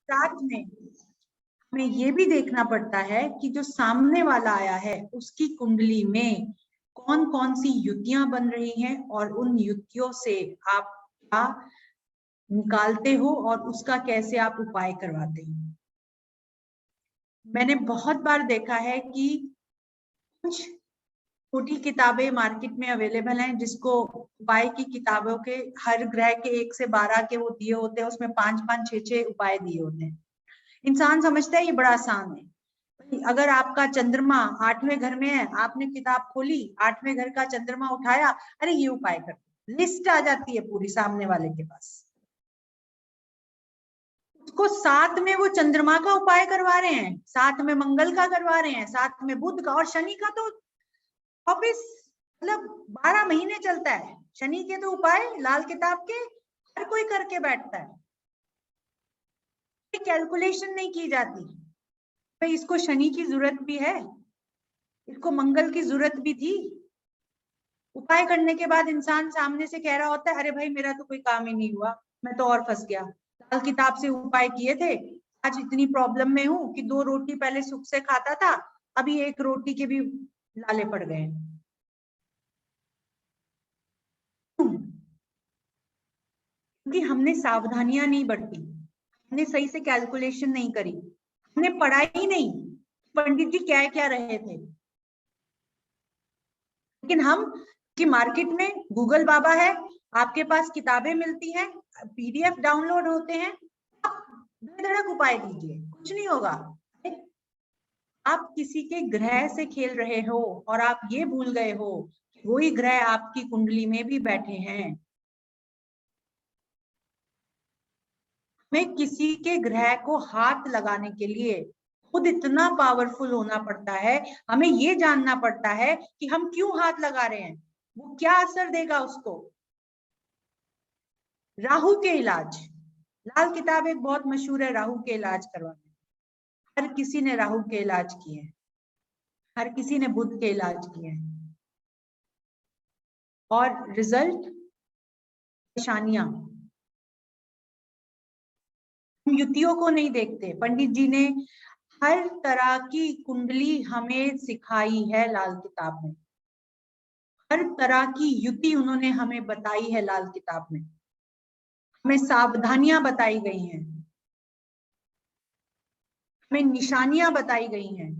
साथ में हमें ये भी देखना पड़ता है कि जो सामने वाला आया है उसकी कुंडली में कौन कौन सी युतियां बन रही हैं और उन युतियों से आप क्या निकालते हो और उसका कैसे आप उपाय करवाते हो। मैंने बहुत बार देखा है कि कुछ छोटी किताबें मार्केट में अवेलेबल हैं जिसको उपाय की किताबों के हर ग्रह के 1 से 12 के वो दिए होते हैं, उसमें 5-5 6-6 उपाय दिए होते हैं। इंसान समझता है ये बड़ा आसान है। अगर आपका चंद्रमा 8वें घर में है, आपने किताब खोली, 8वें घर का चंद्रमा उठाया, अरे ये उपाय कर, लिस्ट आ जाती है पूरी सामने वाले के पास। उसको साथ में वो चंद्रमा का उपाय करवा रहे हैं, साथ में मंगल का करवा रहे हैं, साथ में बुध का, और शनि का तो ऑफिस मतलब 12 महीने चलता है। शनि के तो उपाय लाल किताब के हर कोई करके बैठता है, कैलकुलेशन नहीं की जाती। भाई इसको शनि की जरूरत भी है, इसको मंगल की जरूरत भी थी। उपाय करने के बाद इंसान सामने से कह रहा होता है, अरे भाई मेरा तो कोई काम ही नहीं हुआ, मैं तो और फंस गया। लाल किताब से उपाय किए थे, आज इतनी प्रॉब्लम में हूं कि 2 रोटी पहले सुख से खाता था, अभी 1 रोटी के भी लाले पड़ गए। क्योंकि हमने सावधानियां नहीं बरती, हमने सही से कैलकुलेशन नहीं करी, हमने पढ़ा ही नहीं पंडित जी क्या क्या रहे थे। लेकिन हम कि मार्केट में गूगल बाबा है, आपके पास किताबें मिलती हैं, पीडीएफ डाउनलोड होते हैं, आप बेधड़क उपाय कीजिए, कुछ नहीं होगा। आप किसी के ग्रह से खेल रहे हो और आप ये भूल गए हो कि वही ग्रह आपकी कुंडली में भी बैठे हैं। हमें किसी के ग्रह को हाथ लगाने के लिए खुद इतना पावरफुल होना पड़ता है, हमें ये जानना पड़ता है कि हम क्यों हाथ लगा रहे हैं, वो क्या असर देगा उसको। राहु के इलाज, लाल किताब एक बहुत मशहूर है राहु के इलाज करवाने। हर किसी ने राहु के इलाज किए हैं, हर किसी ने बुध के इलाज किए हैं, और रिजल्ट परेशानियां। हम युतियों को नहीं देखते, पंडित जी ने हर तरह की कुंडली हमें सिखाई है लाल किताब में, हर तरह की युति उन्होंने हमें बताई है लाल किताब में, हमें सावधानियां बताई गई हैं, हमें निशानियां बताई गई हैं,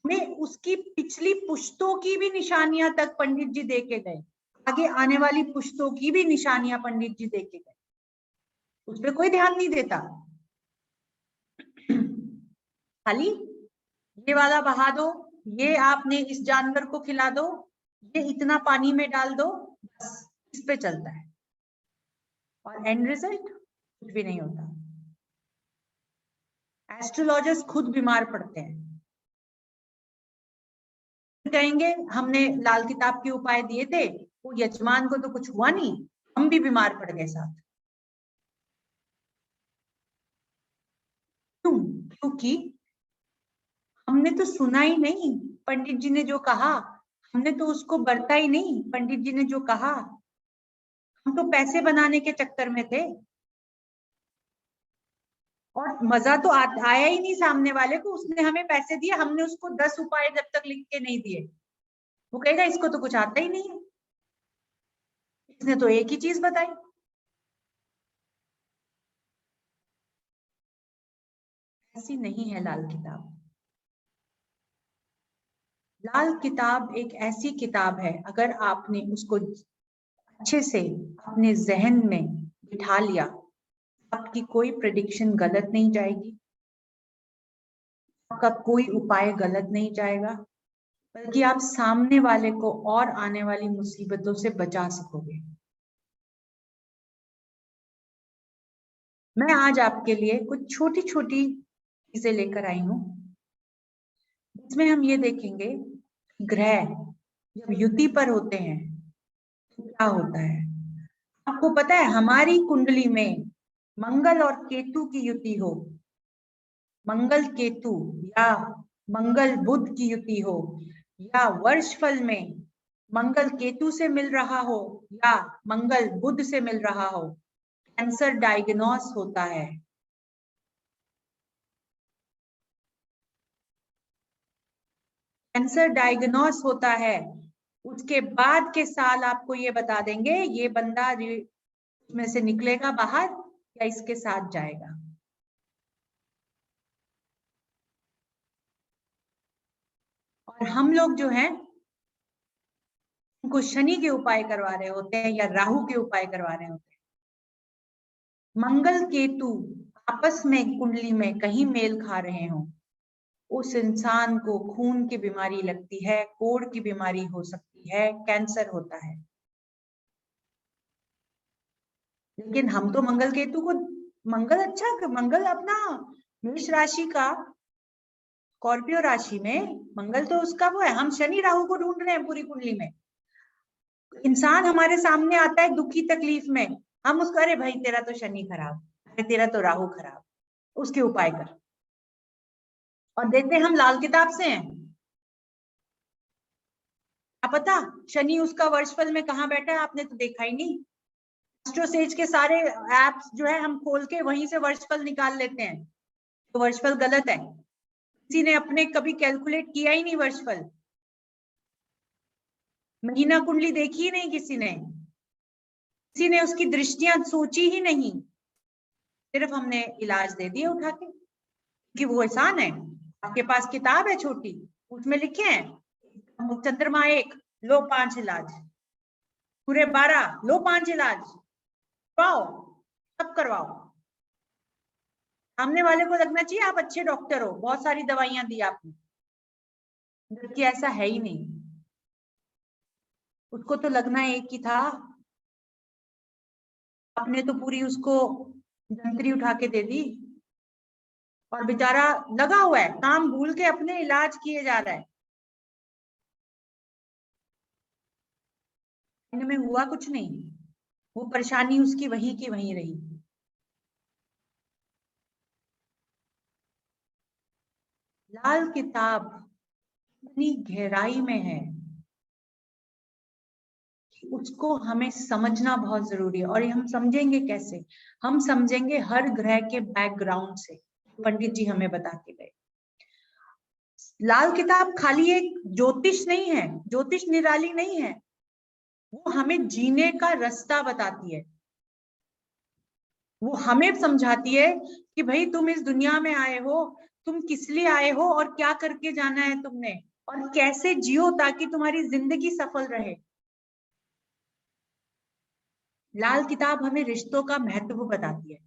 हमें उसकी पिछली पुश्तों की भी निशानियां तक पंडित जी दे के गए, आगे आने वाली पुश्तों की भी निशानियां पंडित जी दे के गए। उस पर कोई ध्यान नहीं देता, खाली ये वाला बहा दो, ये आपने इस जानवर को खिला दो, ये इतना पानी में डाल दो, बस इस पे चलता है, और एंड रिजल्ट कुछ भी नहीं होता। एस्ट्रोलॉजर्स खुद बीमार पड़ते हैं, कहेंगे हमने लाल किताब के उपाय दिए थे, वो यजमान को तो कुछ हुआ नहीं, हम भी बीमार पड़ गए साथ। क्यों? क्योंकि हमने तो सुना ही नहीं पंडित जी ने जो कहा, हमने तो उसको बरता ही नहीं पंडित जी ने जो कहा, हम तो पैसे बनाने के चक्कर में थे, और मजा तो आया ही नहीं सामने वाले को। उसने हमें पैसे दिए, हमने उसको 10 उपाय जब तक लिख के नहीं दिए, वो कहेगा इसको तो कुछ आता ही नहीं है, इसने तो एक ही चीज बताई। ऐसी नहीं है लाल किताब। लाल किताब एक ऐसी किताब है, अगर आपने उसको अच्छे से अपने जहन में बिठा लिया, आपकी कोई प्रेडिक्शन गलत नहीं जाएगी, आपका कोई उपाय गलत नहीं जाएगा, बल्कि आप सामने वाले को और आने वाली मुसीबतों से बचा सकोगे। मैं आज आपके लिए कुछ छोटी छोटी चीजें लेकर आई हूं, इसमें हम ये देखेंगे ग्रह जब युति पर होते हैं तो क्या होता है। आपको पता है हमारी कुंडली में मंगल और केतु की युति हो, मंगल केतु, या मंगल बुध की युति हो, या वर्षफल में मंगल केतु से मिल रहा हो या मंगल बुध से मिल रहा हो, कैंसर डायग्नोस होता है। कैंसर डायग्नोस होता है, उसके बाद के साल आपको ये बता देंगे ये बंदा में से निकलेगा बाहर या इसके साथ जाएगा। और हम लोग जो हैं उनको शनि के उपाय करवा रहे होते हैं या राहु के उपाय करवा रहे होते हैं। मंगल केतु आपस में कुंडली में कहीं मेल खा रहे हो, उस इंसान को खून की बीमारी लगती है, कोढ़ की बीमारी हो सकती है, कैंसर होता है। लेकिन हम तो मंगल केतु को, मंगल अपना मेष राशि का स्कॉर्पियो राशि में मंगल तो उसका वो है, हम शनि राहु को ढूंढ रहे हैं पूरी कुंडली में। इंसान हमारे सामने आता है दुखी तकलीफ में, हम उसको अरे भाई तेरा तो शनि खराब, अरे तेरा तो राहु खराब, उसके उपाय कर, और देते हम लाल किताब से हैं। क्या पता शनि उसका वर्षफल में कहाँ बैठा है, आपने तो देखा ही नहीं। एस्ट्रोसेज के सारे एप्स जो है हम खोल के वहीं से वर्षफल निकाल लेते हैं, तो वर्षफल गलत है। किसी ने अपने कभी कैलकुलेट किया ही नहीं वर्षफल, महीना कुंडली देखी ही नहीं किसी ने उसकी दृष्टियां सोची ही नहीं, सिर्फ हमने इलाज दे दिए उठा के कि वो आसान है। आपके पास किताब है छोटी, उसमें लिखे हैं चंद्रमा 1 लो 5 इलाज, पूरे 12 लो 5 इलाज, करवाओ सब करवाओ। सामने वाले को लगना चाहिए आप अच्छे डॉक्टर हो, बहुत सारी दवाइयां दी आपने, जबकि ऐसा है ही नहीं। उसको तो लगना एक ही था, आपने तो पूरी उसको जंतरी उठा के दे दी, और बेचारा लगा हुआ है काम भूल के अपने इलाज किए जा रहा है। इनमें हुआ कुछ नहीं, वो परेशानी उसकी वहीं की वहीं रही। लाल किताब इतनी गहराई में है, उसको हमें समझना बहुत जरूरी है। और ये हम समझेंगे कैसे? हम समझेंगे हर ग्रह के बैकग्राउंड से, पंडित जी हमें बता के गए। लाल किताब खाली एक ज्योतिष नहीं है, ज्योतिष निराली नहीं है, वो हमें जीने का रास्ता बताती है। वो हमें समझाती है कि भाई तुम इस दुनिया में आए हो, तुम किस लिए आए हो और क्या करके जाना है तुमने, और कैसे जियो ताकि तुम्हारी जिंदगी सफल रहे। लाल किताब हमें रिश्तों का महत्व बताती है।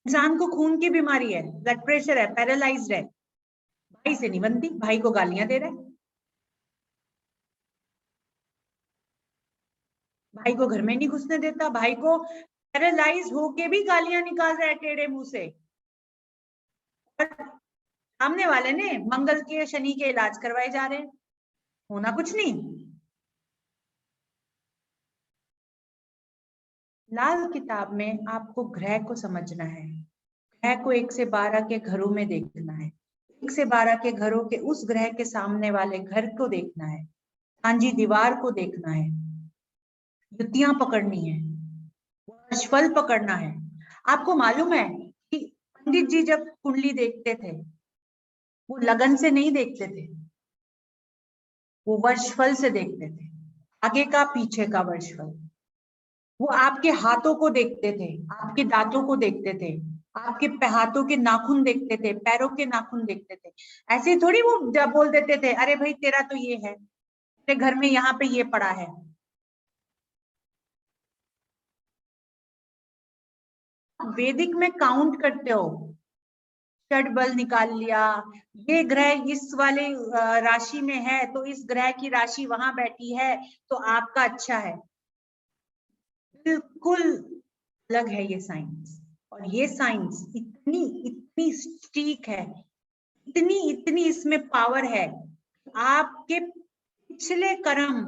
इंसान को खून की बीमारी है, ब्लड प्रेशर है, पैरालाइज्ड है, भाई से नहीं बनती, भाई को गालियां दे रहा है, भाई को घर में नहीं घुसने देता, भाई को पैरालाइज होके भी गालियां निकाल रहा है टेढ़े मुंह से, और सामने वाले ने मंगल के शनि के इलाज करवाए जा रहे हैं, होना कुछ नहीं। लाल किताब में आपको ग्रह को समझना है, ग्रह को 1 से 12 के घरों में देखना है, 1 से 12 के घरों के उस ग्रह के सामने वाले घर को देखना है, सांझी दीवार को देखना है, युतियां पकड़नी है, वर्षफल पकड़ना है। आपको मालूम है कि पंडित जी जब कुंडली देखते थे वो लगन से नहीं देखते थे, वो वर्षफल से देखते थे, आगे का पीछे का वर्षफल। वो आपके हाथों को देखते थे, आपके दांतों को देखते थे, आपके हाथों के नाखून देखते थे, पैरों के नाखून देखते थे। ऐसे थोड़ी वो बोल देते थे अरे भाई तेरा तो ये है, तेरे घर में यहाँ पे ये पड़ा है। वैदिक में काउंट करते हो, षड बल निकाल लिया, ये ग्रह इस वाले राशि में है तो इस ग्रह की राशि वहां बैठी है तो आपका अच्छा है। बिल्कुल अलग है ये साइंस, और ये साइंस इतनी इतनी स्टीक है, इतनी इतनी इसमें पावर है, आपके पिछले कर्म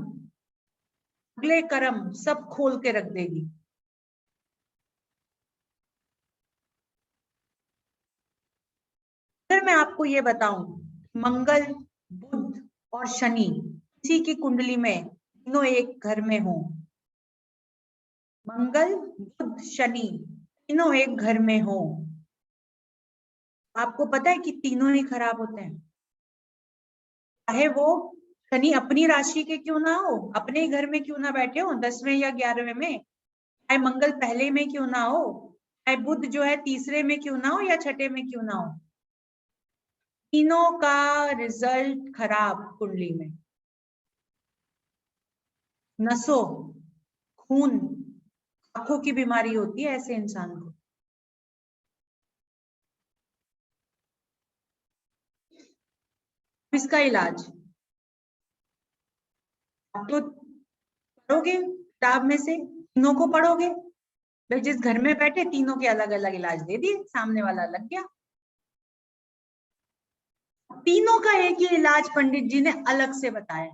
अगले कर्म सब खोल के रख देगी। अगर मैं आपको ये बताऊं मंगल बुध और शनि किसी की कुंडली में तीनों एक घर में हो, मंगल बुध शनि तीनों एक घर में हो, आपको पता है कि तीनों ही खराब होते हैं, चाहे वो शनि अपनी राशि के क्यों ना हो, अपने ही घर में क्यों ना बैठे हो 10वें या 11वें में, चाहे मंगल पहले में क्यों ना हो, चाहे बुध जो है तीसरे में क्यों ना हो या छठे में क्यों ना हो, तीनों का रिजल्ट खराब कुंडली में। नसों, खून, आंखों की बीमारी होती है ऐसे इंसान को। इसका इलाज आप तो पढ़ोगे किताब में से, तीनों को पढ़ोगे, भाई जिस घर में बैठे तीनों के अलग अलग इलाज दे दिए, सामने वाला लग गया। तीनों का एक ही इलाज पंडित जी ने अलग से बताया,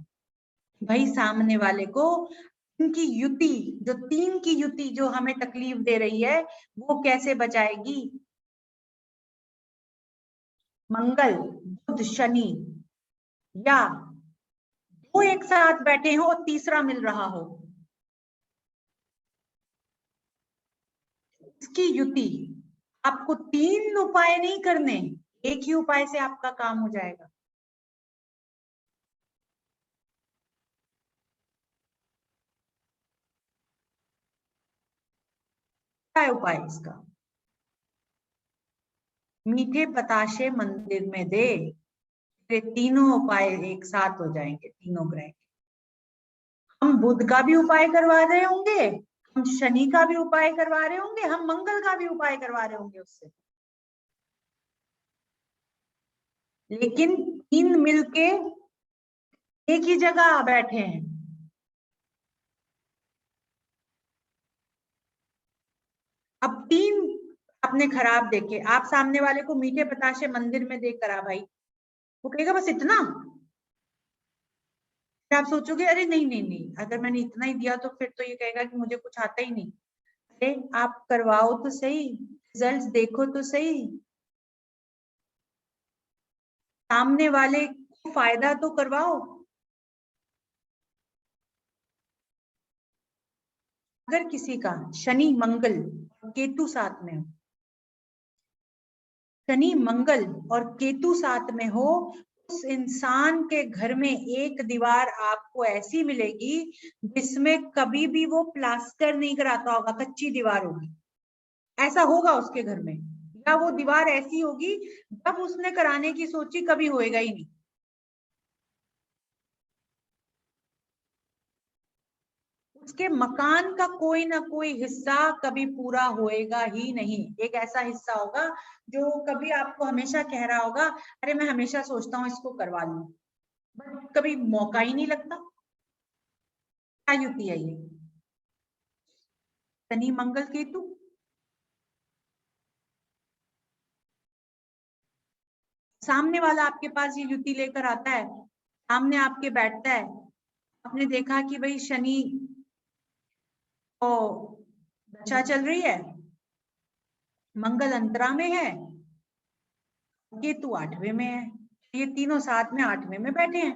भाई सामने वाले को इनकी युति, जो तीन की युति जो हमें तकलीफ दे रही है वो कैसे बचाएगी। मंगल, बुध, शनि, या दो एक साथ बैठे हो और तीसरा मिल रहा हो, इसकी युति। आपको तीन उपाय नहीं करने, एक ही उपाय से आपका काम हो जाएगा। क्या है उपाय इसका? मीठे बताशे मंदिर में दे, तेरे तीनों उपाय एक साथ हो जाएंगे, तीनों ग्रह के। हम बुध का भी उपाय करवा रहे होंगे, हम शनि का भी उपाय करवा रहे होंगे, हम मंगल का भी उपाय करवा रहे होंगे उससे, लेकिन तीन मिलके एक ही जगह बैठे हैं। अब तीन आपने खराब देखे, आप सामने वाले को मीठे बताशे मंदिर में देकर आ भाई, वो कहेगा बस इतना। फिर आप सोचोगे अरे नहीं नहीं नहीं, अगर मैंने इतना ही दिया तो फिर तो ये कहेगा कि मुझे कुछ आता ही नहीं। अरे आप करवाओ तो सही, रिजल्ट्स देखो तो सही, सामने वाले को फायदा तो करवाओ। अगर किसी का शनि मंगल केतु साथ में हो, शनि मंगल और केतु साथ में हो, उस इंसान के घर में एक दीवार आपको ऐसी मिलेगी जिसमें कभी भी वो प्लास्टर नहीं कराता होगा, कच्ची दीवार होगी, ऐसा होगा उसके घर में। या वो दीवार ऐसी होगी जब उसने कराने की सोची कभी होएगा ही नहीं। उसके मकान का कोई ना कोई हिस्सा कभी पूरा होएगा ही नहीं, एक ऐसा हिस्सा होगा जो कभी आपको हमेशा कह रहा होगा अरे मैं हमेशा सोचता हूँ इसको करवा लूं, बट कभी मौका ही नहीं लगता। क्या युति है ये? शनि मंगल केतु। सामने वाला आपके पास ये युति लेकर आता है, सामने आपके बैठता है, आपने देखा कि भाई शनि तो दशा चल रही है, मंगल अंतरा में है, केतु 8वें में है, ये तीनों साथ में 8वें में बैठे हैं।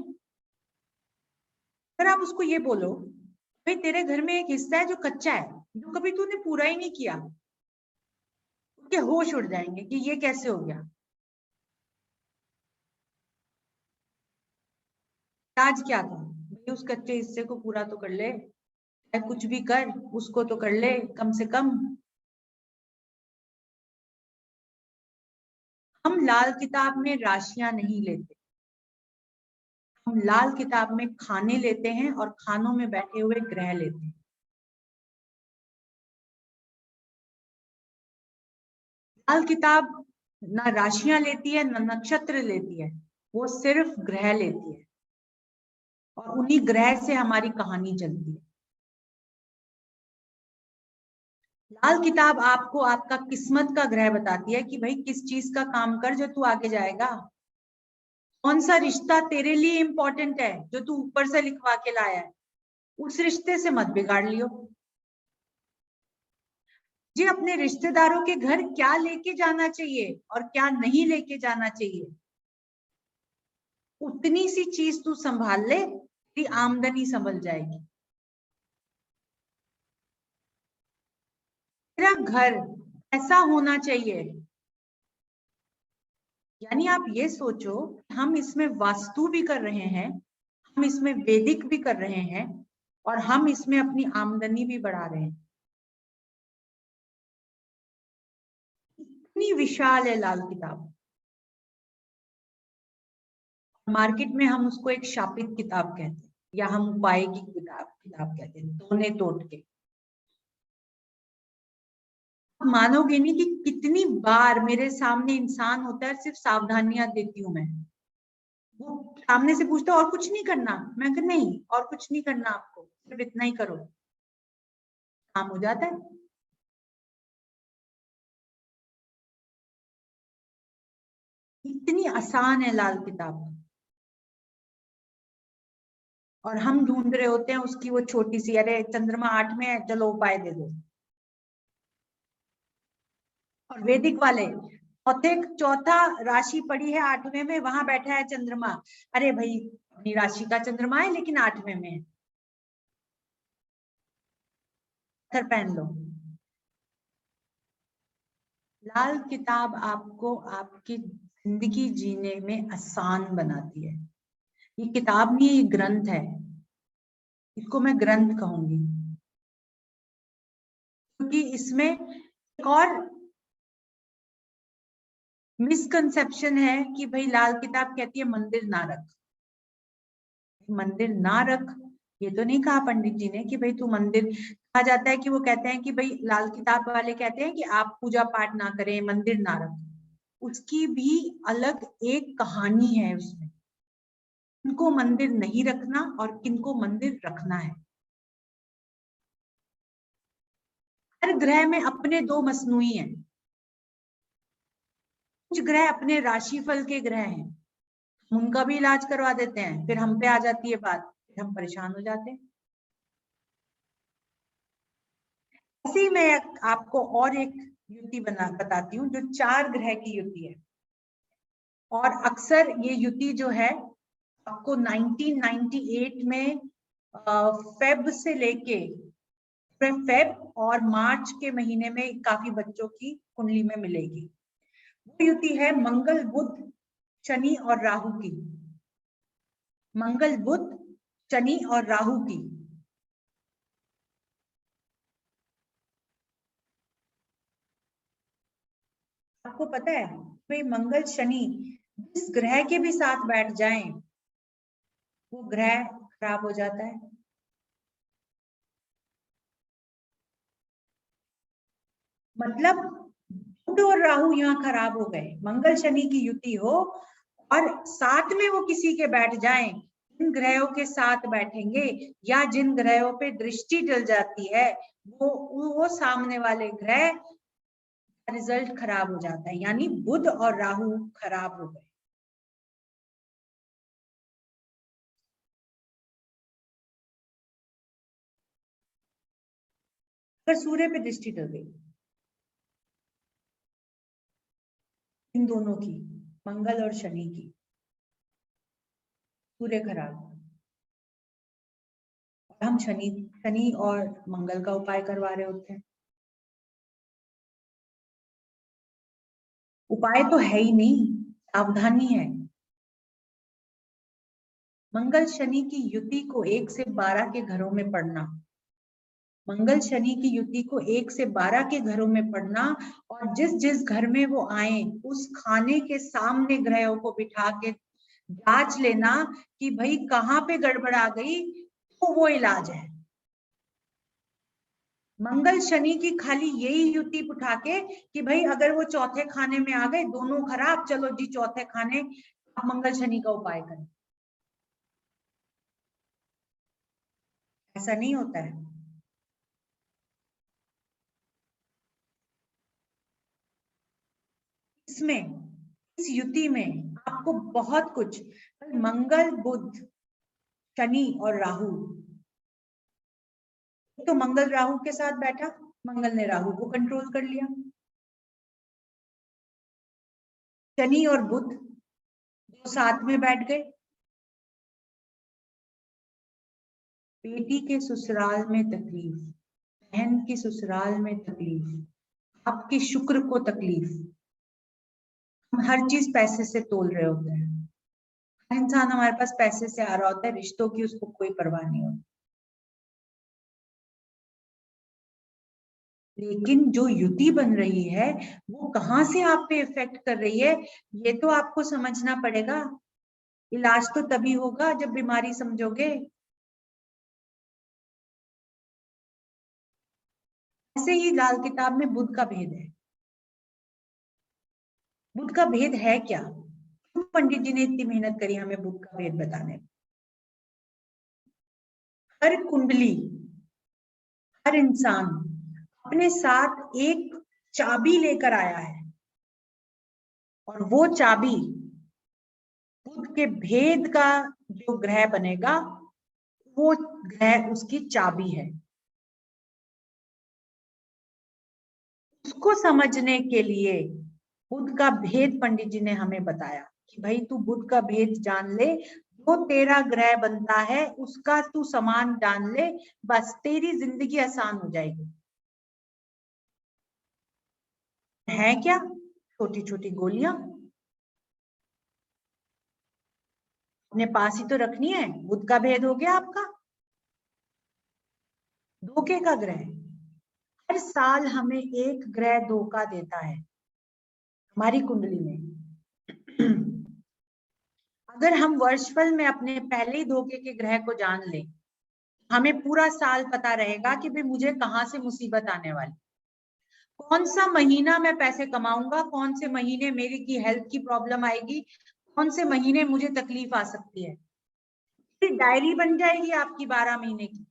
अगर आप उसको ये बोलो भाई तेरे घर में एक हिस्सा है जो कच्चा है, जो कभी तूने पूरा ही नहीं किया, उसके होश उड़ जाएंगे कि ये कैसे हो गया। आज क्या था भाई, उस कच्चे हिस्से को पूरा तो कर ले, चाहे कुछ भी कर उसको तो कर ले कम से कम। हम लाल किताब में राशियां नहीं लेते, हम लाल किताब में खाने लेते हैं और खानों में बैठे हुए ग्रह लेते हैं। लाल किताब ना राशियां लेती है ना नक्षत्र लेती है, वो सिर्फ ग्रह लेती है, और उन्हीं ग्रह से हमारी कहानी चलती है। लाल किताब आपको आपका किस्मत का ग्रह बताती है कि भाई किस चीज का काम कर जो तू आगे जाएगा, कौन सा रिश्ता तेरे लिए इंपॉर्टेंट है जो तू ऊपर से लिखवा के लाया है, उस रिश्ते से मत बिगाड़ लियो। जी अपने रिश्तेदारों के घर क्या लेके जाना चाहिए और क्या नहीं लेके जाना चाहिए, उतनी सी चीज तू संभाल ले, तेरी आमदनी संभल जाएगी। तेरा घर ऐसा होना चाहिए यानी आप ये सोचो, हम इसमें वास्तु भी कर रहे हैं, हम इसमें वैदिक भी कर रहे हैं, और हम इसमें अपनी आमदनी भी बढ़ा रहे हैं। इतनी विशाल है लाल किताब। मार्केट में हम उसको एक शापित किताब कहते हैं, या हम उपाय की किताब कहते हैं, तोने तोड़ के। मानोगे नहीं कि कितनी बार मेरे सामने इंसान होता है, सिर्फ सावधानियां देती हूँ मैं। वो सामने से पूछता और कुछ नहीं करना, मैं कहती नहीं और कुछ नहीं करना, आपको सिर्फ इतना ही करो, काम हो जाता है। इतनी आसान है लाल किताब, और हम ढूंढ रहे होते हैं उसकी वो छोटी सी, अरे चंद्रमा 8 में है, चलो उपाय दे दो। और वैदिक वाले चौथा राशि पड़ी है 8वें में, वहां बैठा है चंद्रमा। अरे भाई, अपनी राशि का चंद्रमा है लेकिन 8वें में है, पत्थर पहन लो। लाल किताब आपको आपकी जिंदगी जीने में आसान बनाती है। ये किताब नहीं, ये ग्रंथ है, इसको मैं ग्रंथ कहूंगी, क्योंकि इसमें एक और मिसकंसेप्शन है कि भाई लाल किताब कहती है मंदिर ना रख। मंदिर ना रख ये तो नहीं कहा पंडित जी ने कि भाई तू मंदिर, कहा जाता है कि वो कहते हैं कि भाई लाल किताब वाले कहते हैं कि आप पूजा पाठ ना करें, मंदिर ना रख। उसकी भी अलग एक कहानी है उसमें, किनको मंदिर नहीं रखना और किनको मंदिर रखना है। हर ग्रह में अपने दो मसनूई हैं। कुछ ग्रह अपने राशिफल के ग्रह हैं, हम उनका भी इलाज करवा देते हैं, फिर हम पे आ जाती है बात, फिर हम परेशान हो जाते हैं। ऐसे ही मैं आपको और एक युति बताती हूँ, जो 4 ग्रह की युति है। और अक्सर ये युति जो है आपको 1998 में फेब से लेके फेब और मार्च के महीने में काफी बच्चों की कुंडली में मिलेगी। वो युति है मंगल बुध शनि और राहु की। मंगल बुध शनि और राहु की। आपको पता है भाई, मंगल शनि जिस ग्रह के भी साथ बैठ जाएं, वो ग्रह खराब हो जाता है। मतलब बुध और राहु यहाँ खराब हो गए, मंगल शनि की युति हो और साथ में वो किसी के बैठ जाएं, जिन ग्रहों के साथ बैठेंगे या जिन ग्रहों पे दृष्टि डल जाती है, वो सामने वाले ग्रह का रिजल्ट खराब हो जाता है। यानी बुध और राहु खराब हो गए। अगर सूर्य पे दृष्टि डल गई, इन दोनों की, मंगल और शनि की, सूर्य खराब। और हम शनि शनि और मंगल का उपाय करवा रहे होते हैं। उपाय तो है ही नहीं, सावधानी है। मंगल शनि की युति को 1 से 12 के घरों में पढ़ना, मंगल शनि की युति को 1 से 12 के घरों में पढ़ना, और जिस जिस घर में वो आए उस खाने के सामने ग्रहों को बिठा के जांच लेना कि भाई कहाँ पे गड़बड़ आ गई, तो वो इलाज है। मंगल शनि की खाली यही युति उठा के कि भाई अगर वो चौथे खाने में आ गए, दोनों खराब, चलो जी चौथे खाने, आप मंगल शनि का उपाय करें। ऐसा नहीं होता है। इसमें, इस युति में आपको बहुत कुछ, मंगल बुध शनि और राहु, तो मंगल राहु के साथ बैठा, मंगल ने राहु को कंट्रोल कर लिया। शनि और बुध जो साथ में बैठ गए, बेटी के ससुराल में तकलीफ, बहन की ससुराल में तकलीफ, आपके शुक्र को तकलीफ, हम हर चीज पैसे से तोल रहे होते हैं। हर इंसान हमारे पास पैसे से आ रहा होता है, रिश्तों की उसको कोई परवाह नहीं होती। लेकिन जो युति बन रही है वो कहाँ से आप पे इफेक्ट कर रही है, ये तो आपको समझना पड़ेगा। इलाज तो तभी होगा जब बीमारी समझोगे। ऐसे ही लाल किताब में बुद्ध का भेद है। बुद्ध का भेद है क्या? पंडित जी ने इतनी मेहनत करी हमें बुद्ध का भेद बताने में। हर कुंडली, हर इंसान अपने साथ एक चाबी लेकर आया है, और वो चाबी बुद्ध के भेद का जो ग्रह बनेगा वो ग्रह उसकी चाबी है। उसको समझने के लिए बुद्ध का भेद पंडित जी ने हमें बताया कि भाई तू बुद्ध का भेद जान ले, जो तेरा ग्रह बनता है उसका तू समान जान ले, बस तेरी जिंदगी आसान हो जाएगी। है क्या? छोटी छोटी गोलियां अपने पास ही तो रखनी है। बुद्ध का भेद हो गया आपका। धोखे का ग्रह, हर साल हमें एक ग्रह धोखा देता है हमारी कुंडली में। अगर हम वर्षफल में अपने पहले ही धोखे के ग्रह को जान लें, हमें पूरा साल पता रहेगा कि भाई मुझे कहाँ से मुसीबत आने वाली, कौन सा महीना मैं पैसे कमाऊंगा, कौन से महीने मेरी की हेल्थ की प्रॉब्लम आएगी, कौन से महीने मुझे तकलीफ आ सकती है। डायरी बन जाएगी आपकी 12 महीने की।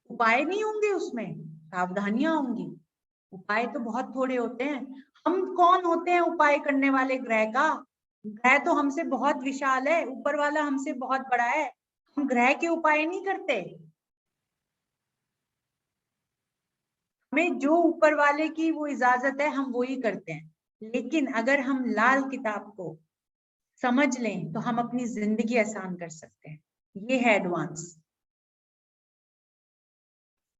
उपाय नहीं होंगे उसमें, सावधानियां होंगी। उपाय तो बहुत थोड़े होते हैं। हम कौन होते हैं उपाय करने वाले ग्रह का? ग्रह तो हमसे बहुत विशाल है, ऊपर वाला हमसे बहुत बड़ा है। हम ग्रह के उपाय नहीं करते। हमें जो ऊपर वाले की वो इजाजत है हम वो ही करते हैं। लेकिन अगर हम लाल किताब को समझ लें तो हम अपनी जिंदगी आसान कर सकते हैं। ये है एडवांस।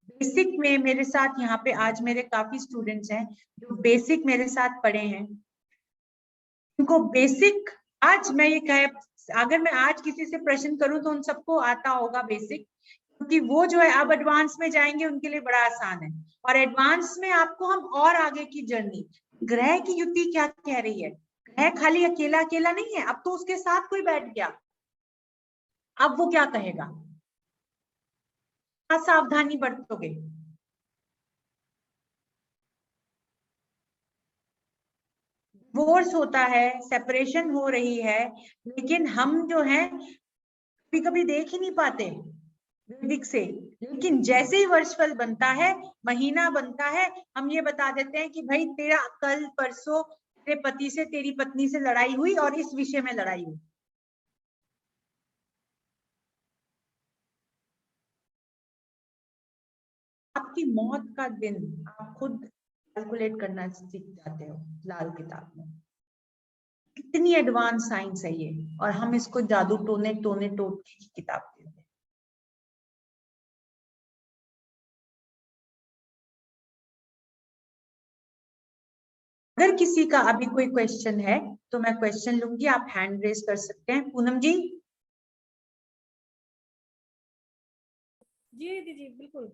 बेसिक में मेरे साथ यहाँ पे आज मेरे काफी स्टूडेंट्स हैं जो बेसिक मेरे साथ पढ़े हैं। उनको बेसिक, आज मैं ये कह, अगर मैं आज किसी से प्रश्न करूं तो उन सबको आता होगा बेसिक, क्योंकि वो जो है अब एडवांस में जाएंगे उनके लिए बड़ा आसान है। और एडवांस में आपको हम और आगे की जर्नी, ग्रह की युति क्या कह रही है। ग्रह खाली अकेला अकेला नहीं है, अब तो उसके साथ कोई बैठ गया। अब वो क्या कहेगा, क्या सावधानी बरतोगे। डिवोर्स होता है, सेपरेशन हो रही है, लेकिन हम जो है कभी कभी देख ही नहीं पाते वैदिक से। लेकिन जैसे ही वर्षफल बनता है, महीना बनता है, हम ये बता देते हैं कि भाई तेरा कल परसों तेरे पति से तेरी पत्नी से लड़ाई हुई और इस विषय में लड़ाई हुई। आपकी मौत का दिन आप खुद कैलकुलेट करना सीख जाते हो लाल किताब में। कितनी एडवांस साइंस है ये, और हम इसको जादू टोने टोने टोटके की किताब कहते हैं। अगर किसी का अभी कोई क्वेश्चन है तो मैं क्वेश्चन लूंगी, आप हैंड रेज कर सकते हैं। पूनम जी। जी दीदी बिल्कुल।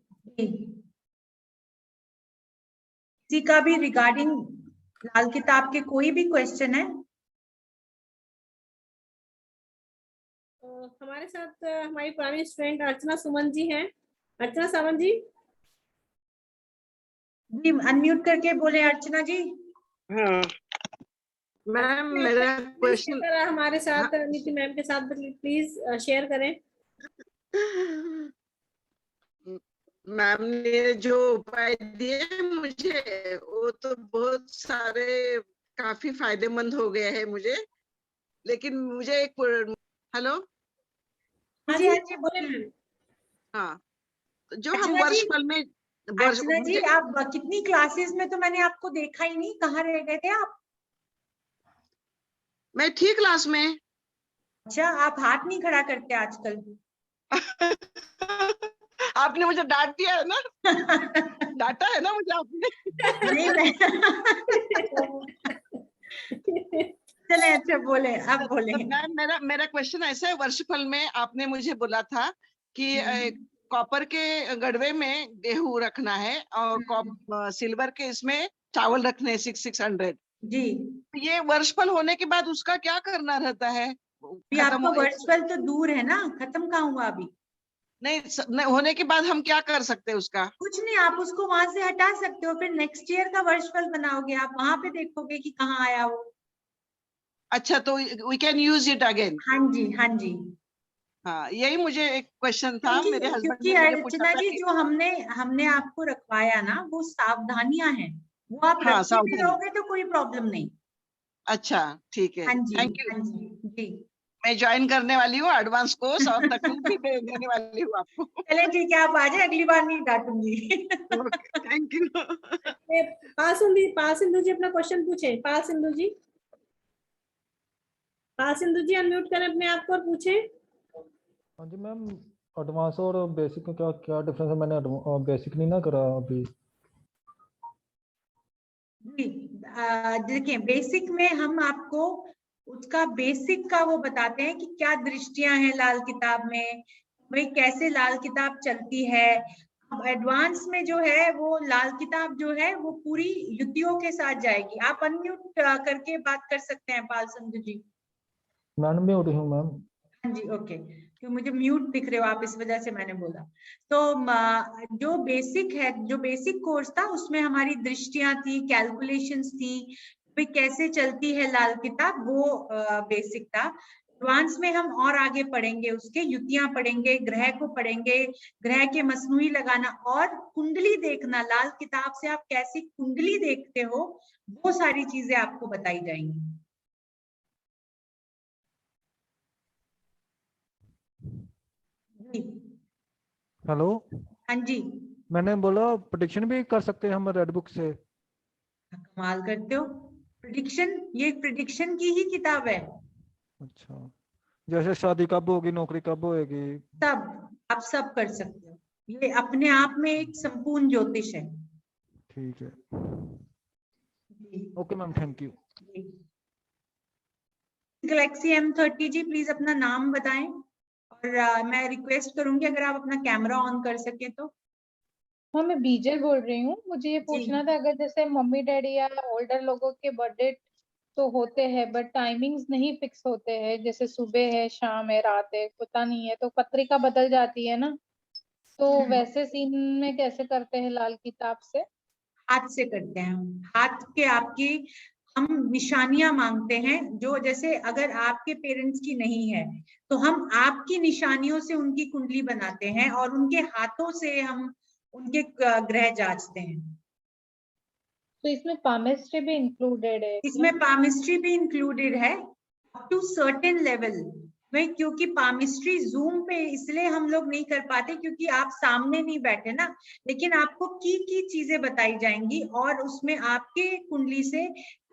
किसी का भी रिगार्डिंग लाल किताब के कोई भी क्वेश्चन है? हमारे साथ हमारी पुरानी स्टूडेंट अर्चना सुमन जी हैं। अर्चना सावंत जी। जी अनम्यूट करके बोले अर्चना जी। हाँ मैम, मेरा क्वेश्चन हमारे साथ नीति मैम के साथ प्लीज शेयर करें। मैम ने जो उपाय दिए मुझे, वो तो बहुत सारे काफी फायदेमंद हो गए हैं मुझे। लेकिन मुझे एक, हेलो जी हाँ जी बोले मैम। हाँ, जो हम अर्चना जी, वर्षफल में अर्चना जी आप कितनी क्लासेस में, तो मैंने आपको देखा ही नहीं, कहाँ रह गए थे आप? मैं थी क्लास में। अच्छा, आप हाथ नहीं खड़ा करते आजकल। आपने मुझे डांट दिया है ना, डांटा है ना मुझे आपने। नहीं चले अच्छा बोले, अब बोले। मैम मेरा क्वेश्चन ऐसा है, वर्षफल में आपने मुझे बोला था कि कॉपर के गड़वे में गेहूं रखना है और सिल्वर के इसमें चावल रखने हैं 600। जी ये वर्षफल होने के बाद उसका क्या करना रहता है? अभी खत्म आपका वर्षफल तो दूर है ना, खत्म कहाँ हुआ अभी? नहीं होने के बाद हम क्या कर सकते हैं उसका? कुछ नहीं, आप उसको वहां से हटा सकते हो, फिर नेक्स्ट ईयर का वर्षफल बनाओगे, आप वहां पे देखोगे कि कहाँ आया वो। अच्छा, तो we can use it again. हाँ जी, हाँ जी। हाँ, यही मुझे एक क्वेश्चन था, क्योंकि मेरे हस्बैंड क्योंकि ने मुझे पूछा अर्चना था जी, कि जो हमने हमने आपको रखवाया ना, वो सावधानियां हैं, वो आप हाँ, रखते भी सावधानी। रहोगे तो कोई प्रॉब्लम नहीं। अच्छा, ठीक है, हाँ जी, थैंक यू। हाँ जी जी। मैं ज्वाइन करने वाली हूँ एडवांस कोर्स, और तकनीक भी देने वाली हूँ आपको। चले ठीक है, आप आ जाए, अगली बार नहीं डांटूंगी। Thank you. पाल सिंधु जी अपना क्वेश्चन पूछे। पाल सिंधु जी अनम्यूट करें अपने आप को और पूछें। हाँ जी मैम, एडवांस और बेसिक में क्या क्या डिफरेंस है? मैंने बेसिक नहीं ना करा अभी। जी देखिए, बेसिक में हम आपको उसका बेसिक का वो बताते हैं कि क्या दृष्टियां हैं लाल किताब में, भाई कैसे लाल किताब चलती है। अब एडवांस में जो है वो लाल किताब जो है वो पूरी युतियों के साथ जाएगी। आप अनम्यूट करके बात कर सकते हैं पाल संधु जी। मैडम भी हो रही हूँ मैम। हाँ जी, ओके, क्यों मुझे म्यूट दिख रहे हो आप, इस वजह से मैंने बोला। तो जो बेसिक है, जो बेसिक कोर्स था, उसमें हमारी दृष्टियां थी, कैलकुलेशंस थी, भाई कैसे चलती है लाल किताब, वो बेसिक था। एडवांस में हम और आगे पढ़ेंगे, उसके युतियां पढ़ेंगे, ग्रह को पढ़ेंगे, ग्रह के मसनूई लगाना और कुंडली देखना, लाल किताब से आप कैसी कुंडली देखते हो, वो सारी चीजें आपको बताई जाएंगी। जी हेलो, हाँ जी, मैंने बोला प्रेडिक्शन भी कर सकते हैं हम रेड बुक से? कमाल करते हो। प्रिडिक्शन, ये प्रिडिक्शन की ही किताब है। अच्छा, जैसे शादी कब होगी, नौकरी कब होएगी? सब, आप सब कर सकते हो, ये अपने आप में एक संपूर्ण ज्योतिष है। ठीक है, जी okay ma'am, thank you. Galaxy M30 ji, please अपना नाम बताएं, और मैं रिक्वेस्ट करूंगी अगर आप अपना कैमरा ऑन कर सके तो। हाँ, मैं बीजल बोल रही हूँ। मुझे ये जी पूछना था, अगर जैसे मम्मी डैडी या ओल्डर लोगों के बर्थडे तो होते हैं बट टाइमिंग्स नहीं फिक्स होते हैं, जैसे सुबह है, शाम है, रात है, पता नहीं है, तो पत्रिका बदल जाती है ना, तो वैसे सीन में कैसे करते हैं लाल किताब से? हाथ से करते हैं हम, हाथ के आपकी हम निशानियां मांगते हैं, जो जैसे अगर आपके पेरेंट्स की नहीं है तो हम आपकी निशानियों से उनकी कुंडली बनाते हैं और उनके हाथों से हम उनके ग्रह जांचते हैं। तो इसमें पामिस्ट्री भी इंक्लूडेड है क्या? इसमें पामिस्ट्री भी इंक्लूडेड है अप टू सर्टेन लेवल में, क्योंकि पामिस्ट्री जूम पे इसलिए हम लोग नहीं कर पाते क्योंकि आप सामने नहीं बैठे ना, लेकिन आपको की चीजें बताई जाएंगी और उसमें आपके कुंडली से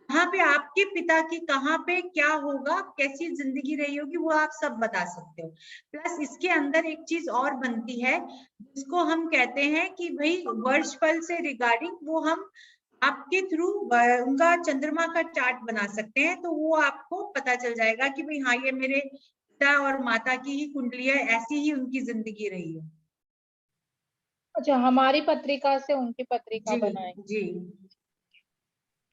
कहाँ पे आपके पिता की कहाँ पे क्या होगा, कैसी जिंदगी रही होगी, वो आप सब बता सकते हो। प्लस इसके अंदर एक चीज और बनती है जिसको हम कहते हैं कि भाई वर्षफल से रिगार्डिंग वो हम आपके थ्रू उनका चंद्रमा का चार्ट बना सकते हैं, तो वो आपको पता चल जाएगा कि भाई हाँ, ये मेरे पिता और माता की ही कुंडली है, ऐसी ही उनकी जिंदगी रही है। अच्छा, हमारी पत्रिका से उनकी पत्रिका जी बनाए। जी।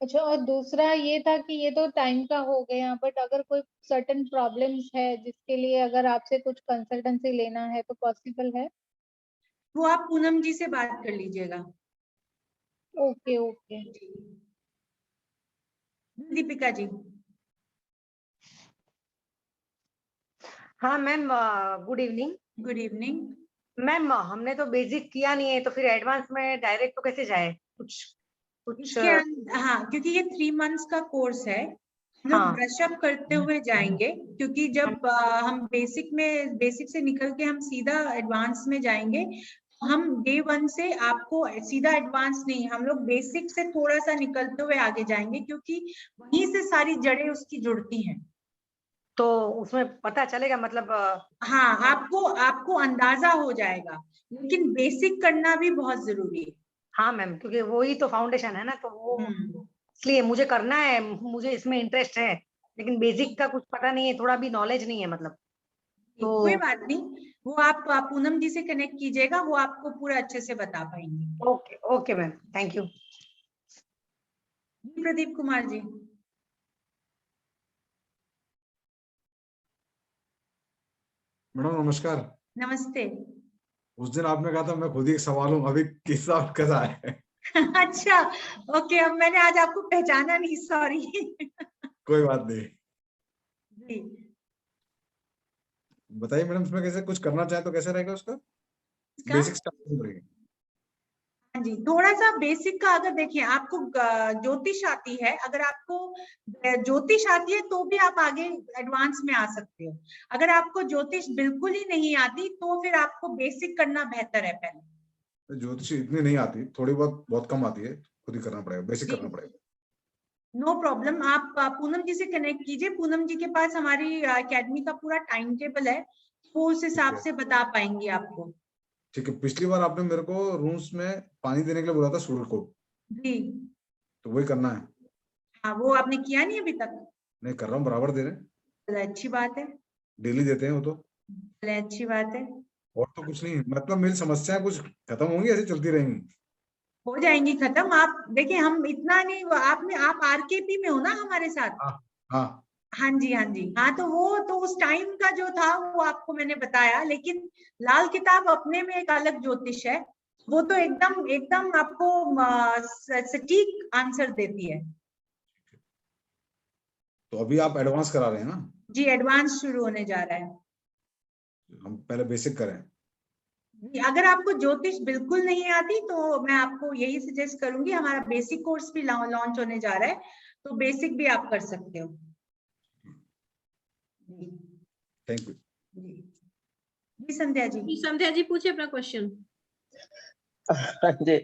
अच्छा, और दूसरा ये था कि ये तो टाइम का हो गया, बट अगर कोई सर्टेन प्रॉब्लम्स है जिसके लिए अगर आपसे कुछ कंसल्टेंसी लेना है तो पॉसिबल है? वो आप पूनम जी से बात कर लीजिएगा। Okay okay. जी, दीपिका जी। हाँ ma'am, good evening. Good evening. Ma'am, हमने तो बेसिक किया नहीं है, तो फिर एडवांस में डायरेक्ट तो कैसे जाए? कुछ कुछ इसके हाँ, क्योंकि ये 3 मंथ्स का कोर्स है, हम लोग हाँ। ब्रशअप करते हुए जाएंगे, क्योंकि जब हम बेसिक से निकल के हम सीधा एडवांस में जाएंगे, हम डे 1 से आपको सीधा एडवांस नहीं, हम लोग बेसिक से थोड़ा सा निकलते हुए आगे जाएंगे, क्योंकि वहीं से सारी जड़ें उसकी जुड़ती हैं। तो उसमें पता चलेगा मतलब हाँ, आपको अंदाजा हो जाएगा, लेकिन बेसिक करना भी बहुत जरूरी है। हाँ मैम, क्योंकि वो ही तो फाउंडेशन है ना, तो वो इसलिए मुझे करना है, मुझे इसमें इंटरेस्ट है, लेकिन बेसिक का कुछ पता नहीं है, थोड़ा भी नॉलेज नहीं है मतलब। तो कोई बात नहीं, वो आप पूनम जी से कनेक्ट कीजिएगा, वो आपको पूरा अच्छे से बता पाएंगे। Okay okay ma'am, thank you. जी प्रदीप कुमार जी। मैडम नमस्कार। नमस्ते। उस दिन आपने कहा था मैं खुद ही एक सवाल हूँ, अभी किस्सा आपका है। अच्छा, ओके, अब मैंने आज आपको पहचाना नहीं, सॉरी। कोई बात नहीं, जी बताइए मैडम, इसमें कैसे कुछ करना चाहे तो कैसे रहेगा उसका इसका बेसिक स्टार्टिंग रहेगी। हाँ जी, थोड़ा सा बेसिक का अगर देखिए, आपको ज्योतिष आती है, अगर आपको ज्योतिष आती है तो भी आप आगे एडवांस में आ सकते हो। अगर आपको ज्योतिष बिल्कुल ही नहीं आती तो फिर आपको बेसिक करना बेहतर है पहले। ज्योतिष इतनी नहीं आती, थोड़ी बहुत कम आती है, खुद ही करना पड़ेगा, बेसिक जी करना पड़ेगा। नो प्रॉब्लम, आप पूनम जी से कनेक्ट कीजिए, पूनम जी के पास हमारी एकेडमी का पूरा टाइम टेबल है, वो उस हिसाब है। से बता पाएंगी आपको। ठीक है, पिछली बार आपने मेरे को रूम्स में पानी देने के लिए बोला था सूर्य को, जी तो वही करना है। हाँ, वो आपने किया नहीं अभी तक? नहीं कर रहा हूँ, बराबर दे रहे हैं, चलो अच्छी बात है, डेली देते हैं वो तो। चलो अच्छी बात है, और तो कुछ नहीं, मतलब मेरी समस्याएं कुछ खत्म होंगी, ऐसे चलती रहेंगी। हो जाएंगी खत्म। आप देखिए, हम इतना नहीं, आप आरकेपी में हो ना हमारे साथ? हाँ हाँ। हाँ जी हाँ जी, हाँ तो वो तो उस टाइम का जो था वो आपको मैंने बताया, लेकिन लाल किताब अपने में एक अलग ज्योतिष है, वो तो एकदम एकदम आपको सटीक आंसर देती है। तो अभी आप एडवांस करा रहे हैं ना? जी एडवांस शुरू होने जा रहा है। हम पहले बेसिक करें। अगर आपको ज्योतिष बिल्कुल नहीं आती तो मैं आपको यही सजेस्ट करूंगी, हमारा बेसिक कोर्स भी लॉन्च होने जा रहा है, तो बेसिक भी आप कर सकते हो। Thank you. जी संध्या जी। संध्या जी पूछे अपना क्वेश्चन। हाँ जी,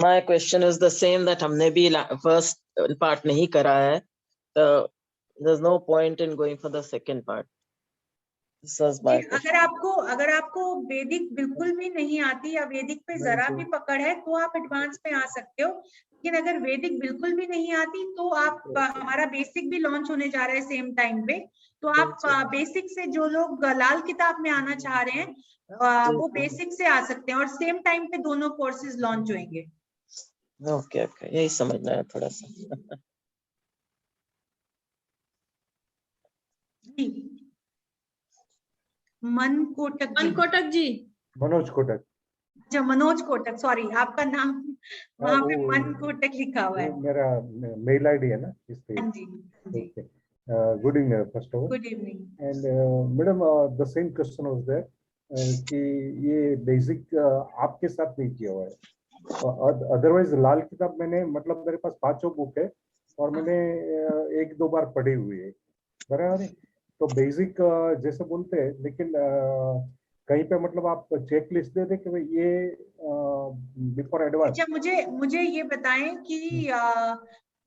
my question is the same that हमने भी first part नहीं करा है, तो there's no point in going for the second part. This is my question. अगर आपको वैदिक बिल्कुल भी नहीं आती या वैदिक पे जरा भी पकड़ है तो आप एडवांस में आ सकते हो, लेकिन अगर वैदिक बिल्कुल भी नहीं आती तो आप हमारा बेसिक भी लॉन्च होने जा रहा है सेम टाइम पे, तो आप बेसिक से जो लोग लाल किताब में आना चाह रहे हैं वो बेसिक से आ सकते हैं, और सेम टाइम पे दोनों कोर्सेज लॉन्च होंगे। ओके ओके, यही समझना है थोड़ा सा। जी मन कोटक जी। मनोज कोटक। अच्छा मनोज कोटक, सॉरी आपका नाम वहां पे मन कोटक लिखा हुआ है। वो मेरा मेल आईडी है ना, इस पे। हाँ जी okay, good evening first of all. Good evening. And madam, the same question was there कि ये बेसिक आपके साथ नहीं किया हुआ है, अदरवाइज लाल किताब मैंने, मतलब मेरे पास 5 बुक है और मैंने 1-2 बार पढ़ी हुई है, बराबर है। तो बेसिक जैसे बोलते हैं, लेकिन कहीं पे मतलब आप चेक लिस्ट दे दे कि भाई ये बिफोर एडवांस। अच्छा मुझे ये बताएं कि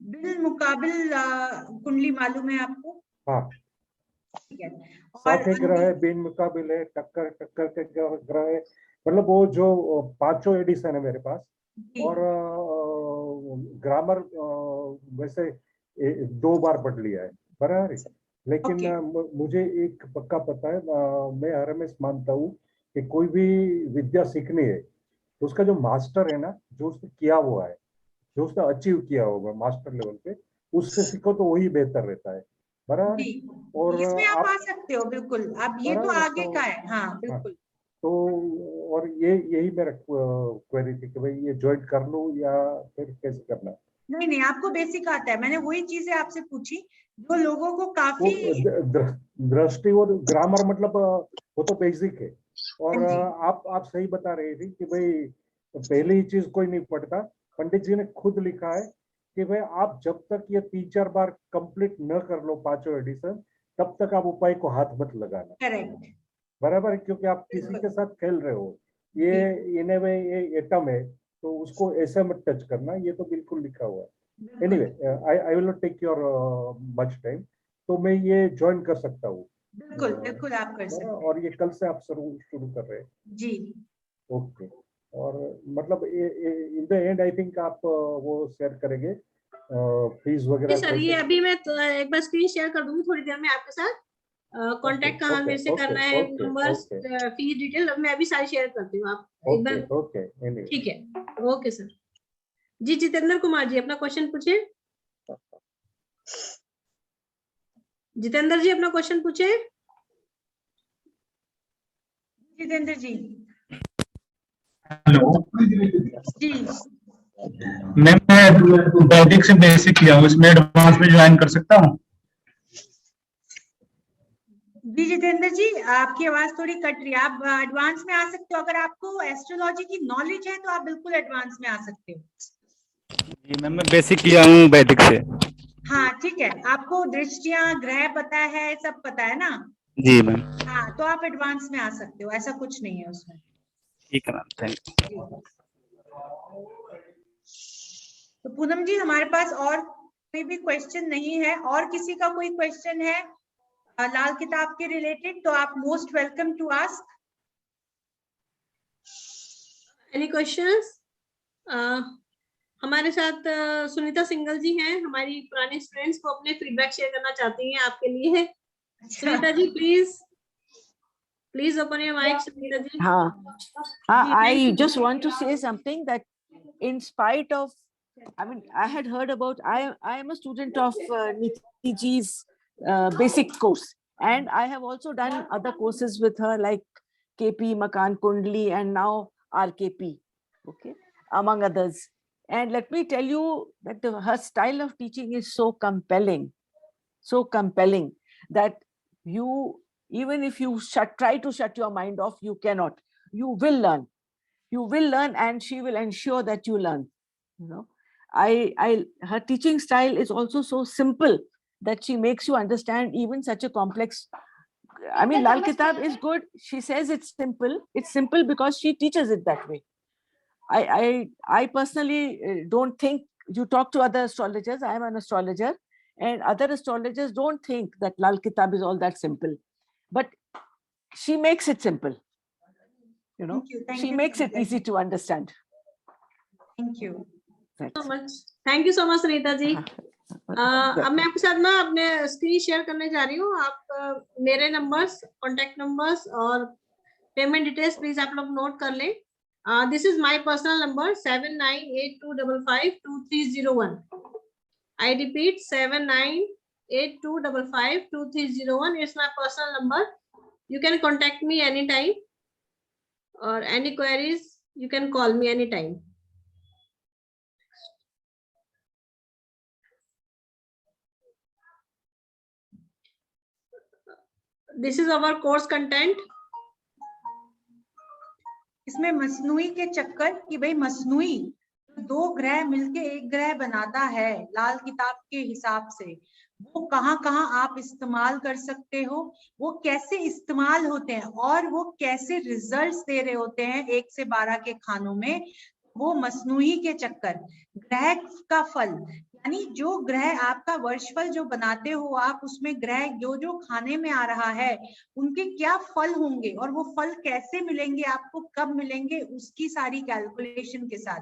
बिल मुकाबिल कुंडली मालूम है आपको? हाँ, ठीक है। साथ एक ग्रह है, बिन मुकाबिल है, टक्कर टक्कर के ग्रह है, मतलब वो जो 5 एडिशन है मेरे पास। और ग्रामर वैसे 2 बार पढ़ लिया है, बराबर है। लेकिन मुझे एक पक्का पता है, मैं हर हमेशा मानता हूँ कि कोई भी विद्या सीखनी है तो उसका जो मास्टर है ना, जो उसने किया हुआ है, जो उसने अचीव किया होगा मास्टर लेवल पे, उससे सीखो तो वही बेहतर रहता है, बराबर है। और इसमें आप आ सकते हो बिल्कुल, अब ये तो आगे का है। हाँ बिल्कुल। तो और यही मेरा क्वेरी थी कि भाई ये ज्वाइन कर लूं या फिर कैसे करना है। नहीं आपको बेसिक आता है, मैंने वही चीजें आपसे पूछी जो लोगों को काफी दृष्टि और ग्रामर, मतलब वो तो बेसिक है। और आप सही बता रही थी कि भाई पहली ही चीज कोई नहीं पढ़ता, पंडित जी ने खुद लिखा है कि भाई आप जब तक ये 3-4 बार कंप्लीट न कर लो 5 एडिशन, तब तक आप उपाय को हाथ मत लगाना। करेक्ट, बराबर, क्योंकि आप किसी के साथ खेल रहे हो, ये इन्हें में ये एटम है, तो उसको ऐसे मत टच करना, ये तो बिल्कुल लिखा हुआ है। Anyway, I will not take your much time. तो मैं ये ज्वाइन कर सकता हूँ। बिल्कुल बिल्कुल आप कर सकते हैं। और ये कल से आप शुरू कर रहे हैं? जी ओके। और मतलब in the and I think आप वो शेयर करेंगे फीस वगैरह? सर ये अभी मैं एक बार स्क्रीन शेयर कर दूंगी थोड़ी देर में आपके साथ। कांटेक्ट कहाँ मेरे से करना है, नंबर्स, फीस डिटेल मैं अभी सारी शेयर करती हूँ। आप एक बार ओके ठीक है। Okay sir. जी जितेंद्र कुमार जी अपना क्वेश्चन पूछे। जितेंद्र जी अपना क्वेश्चन पूछे। जितेंद्र जी। हेलो जी मैम, मैं वैदिक से बेसिक किया हूँ, इसमें एडवांस में ज्वाइन कर सकता हूँ? जी जितेंद्र जी आपकी आवाज थोड़ी कट रही है। आप एडवांस में आ सकते हो, अगर आपको एस्ट्रोलॉजी की नॉलेज है तो आप बिल्कुल एडवांस में आ सकते हो। जी मैम, मैं बेसिक किया हूँ वैदिक से। हाँ ठीक है, आपको दृष्टियां ग्रह पता है, सब पता है ना? जी मैम। हाँ तो आप एडवांस में आ सकते हो, ऐसा कुछ नहीं है उसमें। ठीक है मैम, थैंक यू। तो पूनम जी हमारे पास और कोई भी क्वेश्चन नहीं है। और किसी का कोई क्वेश्चन है लाल किताब के रिलेटेड तो आप most welcome to ask. Any questions? हमारे साथ सुनीता सिंगल जी हैं, हमारी पुरानी स्टूडेंट्स को अपने फीडबैक शेयर करना चाहती हैं आपके लिए। Sunita ji please open your mic, Suneeta ji. I just want to say something that in spite of, I mean, I had heard about, I am a student of Niti ji's basic course, and I have also done other courses with her like KP, Makan Kundli, and now RKP, okay, among others. And let me tell you that her style of teaching is so compelling that you, even if you try to shut your mind off, you cannot. You will learn, and she will ensure that you learn. You know, her teaching style is also so simple that she makes you understand even such a complex. I mean, Lal Kitab is good. She says it's simple. It's simple because she teaches it that way. I personally don't think, you talk to other astrologers, I am an astrologer, and other astrologers don't think that Lal Kitab is all that simple. But she makes it simple. You know, she makes it easy to understand. Thank you so much. Thank you so much, Sunita ji. अब मैं आपके साथ ना अपने screen share करने जा रही हूँ। आप मेरे नंबर्स, कॉन्टेक्ट नंबर्स और पेमेंट डिटेल्स प्लीज आप लोग नोट कर लें। This is my personal number 7982552301. I repeat 7982552301. It's my personal number. You can contact me anytime, or any queries you can call me anytime. This is our course content. इसमें मसनूई के चक्कर कि भाई मसनूई दो ग्रह मिलके एक ग्रह बनाता है लाल किताब के हिसाब से, वो कहाँ कहाँ आप इस्तेमाल कर सकते हो, वो कैसे इस्तेमाल होते हैं और वो कैसे रिजल्ट्स दे रहे होते हैं 1 से 12 के खानों में, वो मसनूई के चक्कर। ग्रह का फल यानी जो ग्रह आपका वर्षफल जो बनाते हो आप, उसमें ग्रह जो जो खाने में आ रहा है उनके क्या फल होंगे और वो फल कैसे मिलेंगे आपको, कब मिलेंगे, उसकी सारी कैलकुलेशन के साथ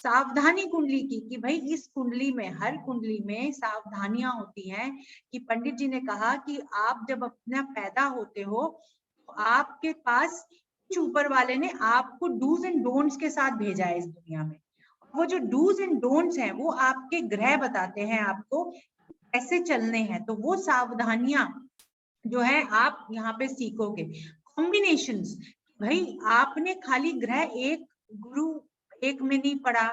सावधानी कुंडली की कि भाई इस कुंडली में, हर कुंडली में सावधानियां होती हैं कि पंडित जी ने कहा कि आप जब अपना पैदा होते हो तो आपके पास कुछ ऊपर वाले ने आपको डूज एंड डोंट्स के साथ भेजा है इस दुनिया में। वो जो डूज एंड डोंट्स हैं वो आपके ग्रह बताते हैं आपको कैसे चलने हैं। तो वो सावधानियां जो है आप यहाँ पे सीखोगे। कॉम्बिनेशंस, भाई आपने खाली ग्रह एक गुरु एक में नहीं पढ़ा,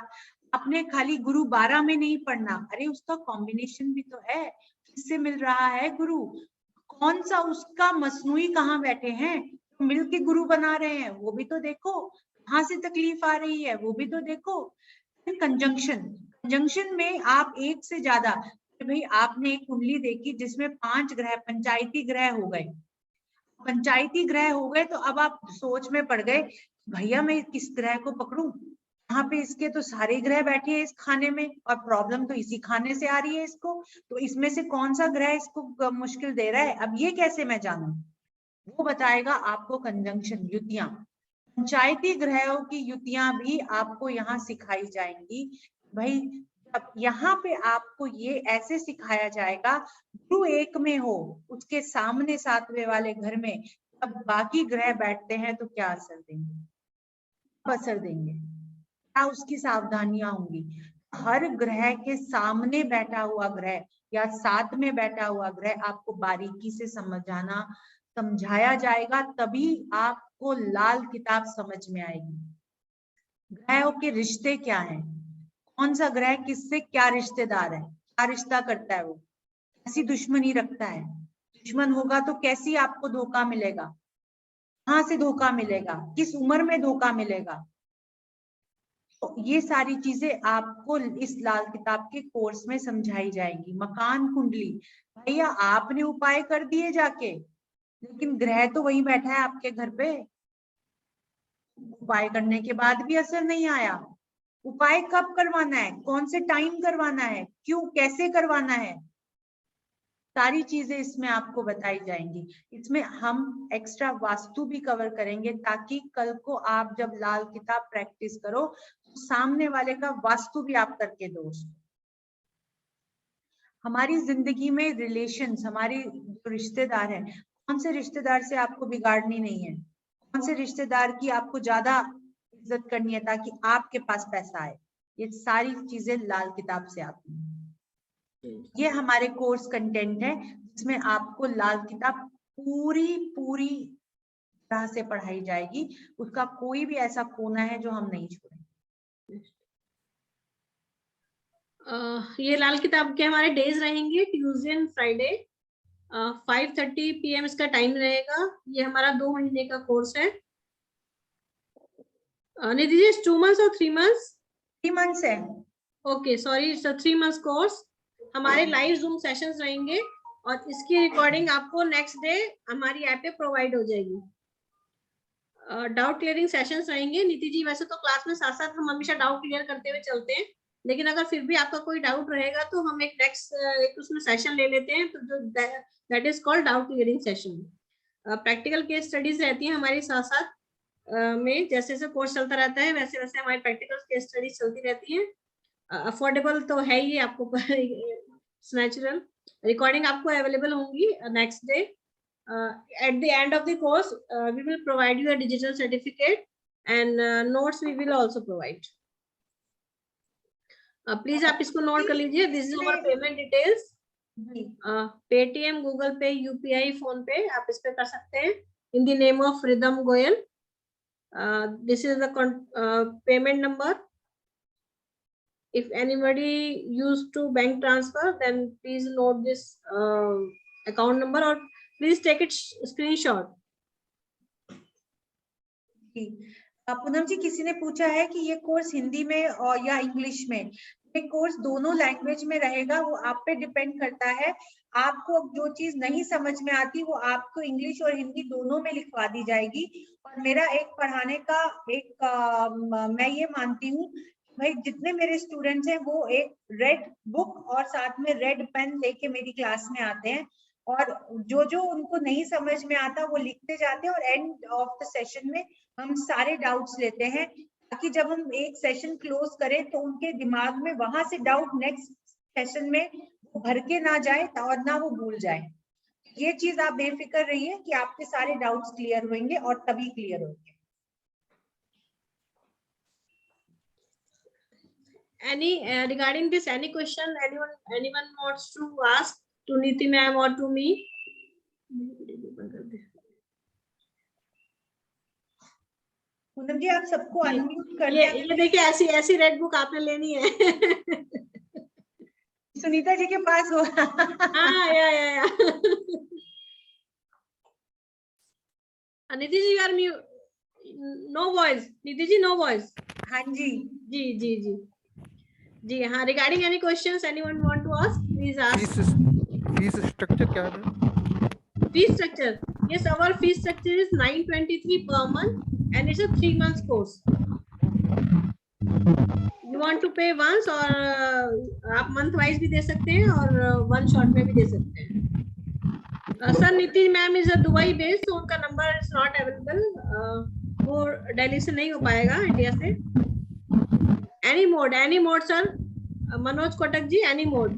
आपने खाली गुरु 12 में नहीं पढ़ना, अरे उसका कॉम्बिनेशन भी तो है, किससे मिल रहा है गुरु, कौन सा उसका मसनूई कहाँ बैठे हैं, मिल के गुरु बना रहे हैं, वो भी तो देखो, कहाँ से तकलीफ आ रही है वो भी तो देखो। कंजंक्शन में आप एक से ज्यादा, भाई आपने एक कुंडली देखी जिसमें 5 ग्रह पंचायती ग्रह हो गए, पंचायती ग्रह हो गए तो अब आप सोच में पड़ गए भैया मैं किस ग्रह को पकड़ूं, यहाँ पे इसके तो सारे ग्रह बैठे हैं इस खाने में, और प्रॉब्लम तो इसी खाने से आ रही है इसको, तो इसमें से कौन सा ग्रह इसको मुश्किल दे रहा है, अब ये कैसे मैं जानूं? वो बताएगा आपको कंजंक्शन, युतियां, पंचायती ग्रहों की युतियां भी आपको यहाँ सिखाई जाएंगी। भाई अब यहाँ पे आपको ये ऐसे सिखाया जाएगा, गुरु एक में हो, उसके सामने सातवें वाले घर में अब बाकी ग्रह बैठते हैं तो क्या असर देंगे, क्या उसकी सावधानियां होंगी। हर ग्रह के सामने बैठा हुआ ग्रह या साथ में बैठा हुआ ग्रह आपको बारीकी से समझाया जाएगा, तभी आपको लाल किताब समझ में आएगी। ग्रहों के रिश्ते क्या हैं, कौन सा ग्रह किससे क्या रिश्तेदार है, क्या रिश्ता करता है, वो कैसी दुश्मनी रखता है, दुश्मन होगा तो कैसी आपको धोखा मिलेगा, कहाँ से धोखा मिलेगा, किस उम्र में धोखा मिलेगा। तो ये सारी चीजें आपको इस लाल किताब के कोर्स में समझाई जाएगी। मकान कुंडली, भैया आपने उपाय कर दिए जाके, लेकिन ग्रह तो वही बैठा है आपके घर पे, उपाय करने के बाद भी असर नहीं आया। उपाय कब करवाना है, कौन से टाइम करवाना है, क्यों कैसे करवाना है, सारी चीजें इसमें आपको बताई जाएंगी। इसमें हम एक्स्ट्रा वास्तु भी कवर करेंगे, ताकि कल को आप जब लाल किताब प्रैक्टिस करो तो सामने वाले का वास्तु भी आप करके दो। हमारी जिंदगी में रिलेशंस, हमारे जो रिश्तेदार हैं, कौन से रिश्तेदार से आपको बिगाड़नी नहीं है, कौन से रिश्तेदार की आपको ज्यादा इज्जत करनी है ताकि आपके पास पैसा आए, ये सारी चीजें लाल किताब से आती हैं। ये हमारे कोर्स कंटेंट है, जिसमें आपको लाल किताब पूरी तरह से पढ़ाई जाएगी, उसका कोई भी ऐसा कोना है जो हम नहीं छोड़ेंगे। ये लाल किताब के हमारे डेज रहेंगे ट्यूसडे एंड फ्राइडे, 5:30 PM इसका टाइम रहेगा। ये हमारा 2 महीने का कोर्स है। निधि जी 2 months और 3 months? 3 months है। Okay sorry, it's a 3 months course. हमारे लाइव जूम सेशंस रहेंगे और इसकी रिकॉर्डिंग आपको नेक्स्ट डे हमारी ऐप पे प्रोवाइड हो जाएगी। डाउट क्लियरिंग सेशंस रहेंगे। नीति जी वैसे तो क्लास में साथ साथ हम हमेशा डाउट क्लियर करते हुए चलते हैं, लेकिन अगर फिर भी आपका कोई डाउट रहेगा तो हम एक नेक्स्ट एक उसमें सेशन ले लेते हैं, तो that is called doubt clearing session. Practical case studies रहती हैं हमारी साथ साथ में, जैसे जैसे कोर्स चलता रहता है वैसे वैसे हमारी प्रैक्टिकल केस स्टडीज चलती रहती हैं। अफोर्डेबल तो है ही आपको, नेचुरल। रिकॉर्डिंग आपको अवेलेबल होंगी next day. At the end of the course, we will provide you a digital certificate and notes we will also provide. Please आप इसको नोट कर लीजिए। This is our payment details. Paytm, Google Pay, UPI, Phone Pay आप इस पे कर सकते हैं। In the name of Rhythm Goyal. This is the payment number. If anybody used to bank transfer, then please note this account number or please take it screenshot. Poonam जी किसी ने पूछा है कि ये कोर्स हिंदी में और या इंग्लिश में, ये कोर्स दोनों लैंग्वेज में रहेगा, वो आप पे डिपेंड करता है। आपको जो चीज नहीं समझ में आती वो आपको इंग्लिश और हिंदी दोनों में लिखवा दी जाएगी। और मेरा एक पढ़ाने का मैं ये मानती हूँ भाई, जितने मेरे स्टूडेंट्स हैं वो एक रेड बुक और साथ में रेड पेन लेके मेरी क्लास में आते हैं, और जो जो उनको नहीं समझ में आता वो लिखते जाते हैं, और एंड ऑफ द सेशन में हम सारे डाउट्स लेते हैं, ताकि जब हम एक सेशन क्लोज करें तो उनके दिमाग में वहां से डाउट नेक्स्ट सेशन में वो भर के ना जाए और ना वो भूल जाए। ये चीज आप बेफिक्र रहिए कि आपके सारे डाउट्स क्लियर होंगे और तभी क्लियर होंगे। Any regarding this, any question anyone wants to ask to Niti ma'am or to me? Poonam जी आप सबको अनम्यूट कर ये देखिए, ऐसी रेड बुक आपने लेनी है। सुनीता जी के पास हो। हाँ या। निधि जी यार no voice, Nidhi ji no voice. हाँ जी जी हाँ। Regarding any questions anyone want to ask, please ask. Fees structure क्या है? Fees structure, yes, our fee structure is 923 per month and it's a 3 months course. You want to pay once, और आप month wise भी दे सकते हैं और one shot में भी दे सकते हैं। सर नीति ma'am is a Dubai based, तो उनका नंबर इज नॉट अवेलेबल, वो दिल्ली से नहीं हो पाएगा, इंडिया से। Any mode sir, Manoj Kotak ji, any mode,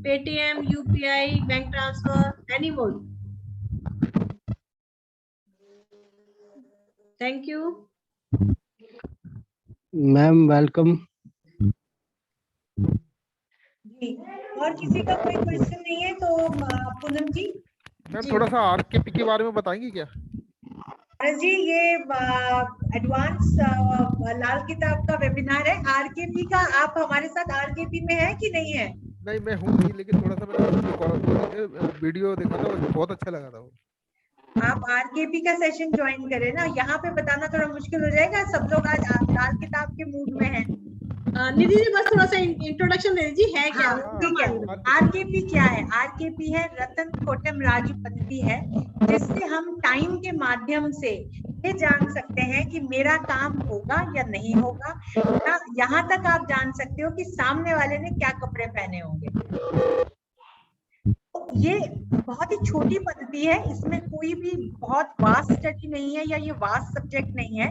Paytm, UPI, bank transfer, any mode. Thank you ma'am, welcome. जी, और किसी का कोई क्वेश्चन नहीं है तो पूनम जी। मैम थोड़ा सा आरकेपी के बारे में बताएंगी क्या? जी, ये एडवांस लाल किताब का वेबिनार है आरकेपी का। आप हमारे साथ आरकेपी में है कि नहीं है? नहीं, मैं हूँ नहीं, लेकिन थोड़ा सा मैंने वीडियो देखा था, बहुत अच्छा लगा था वो। आप आरकेपी का सेशन ज्वाइन करें ना, यहाँ पे बताना थोड़ा मुश्किल हो जाएगा, सब लोग आज लाल किताब के मूड में हैं। निधि जी बस थोड़ा सा इंट्रोडक्शन दे दीजिए, है क्या? ठीक है, आरकेपी क्या है? आरकेपी है रतन कोटम राजू पद्धति है, जिससे हम टाइम के माध्यम से ये जान सकते हैं कि मेरा काम होगा या नहीं होगा, या यहाँ तक आप जान सकते हो कि सामने वाले ने क्या कपड़े पहने होंगे। ये बहुत ही छोटी पद्धति है, इसमें कोई भी बहुत वास्ट स्टडी नहीं है या ये वास्ट सब्जेक्ट नहीं है,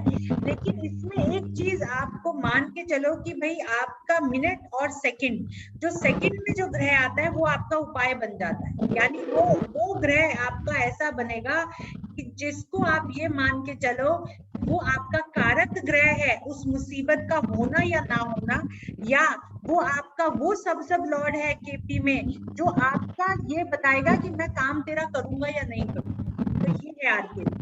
लेकिन इसमें एक चीज आपको मान के चलो कि भाई आपका मिनट और सेकंड, जो सेकंड में जो ग्रह आता है वो आपका उपाय बन जाता है। यानी वो ग्रह आपका ऐसा बनेगा कि जिसको आप ये मान के चलो वो आपका कारक ग्रह है उस मुसीबत का होना या ना होना, या वो आपका वो सब लॉर्ड है केपी में जो आपका ये बताएगा कि मैं काम तेरा करूंगा या नहीं करूंगा। तो ये है आरकेपी।